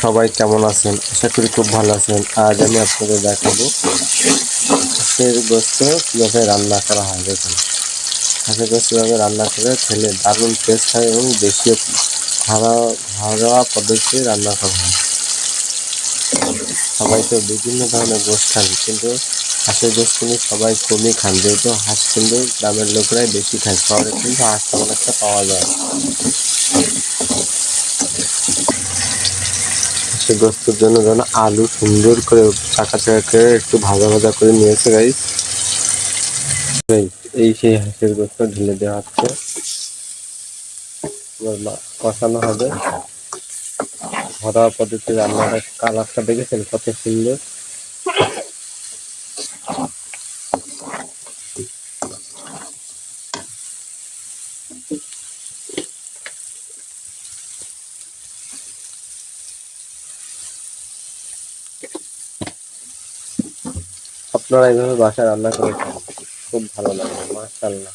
সবাই কেমন আছেন? আশা করি খুব ভালো আছেন। আজ আমি আপনাদের দেখাবো হাঁসের গোস্ত কীভাবে রান্না করা হয়। দেখুন, হাঁসের গোস্ত কীভাবে রান্না করে খেলে দারুণ টেস্ট হয় এবং দেশীয় ঘরোয়া পদ্ধতিতে রান্না করা হয়। সবাই তো বিভিন্ন ধরনের গোস্ত খান, কিন্তু হাঁসের গোস্ত কিন্তু সবাই কমই খান, যেহেতু হাঁস কিন্তু গ্রামের লোকরাই বেশি খায়। শহরে কিন্তু হাঁস তেমন একটা পাওয়া যায় না। হাঁসের গোস্তের জন্য আলু সুন্দর করে চাকা করে একটু ভাজা ভাজা করে নিয়েছে গাইস। এই সেই হাঁসের গোস্ত ঢেলে দেওয়া হচ্ছে, কষানো হবে। ঘরোয়া পদ্ধতি রান্নাটা কালারটা দেখেছেন কত সুন্দর। আপনারা এইভাবে বাসায় রান্না করে খান, খুব ভালো লাগবে, মাশাআল্লাহ।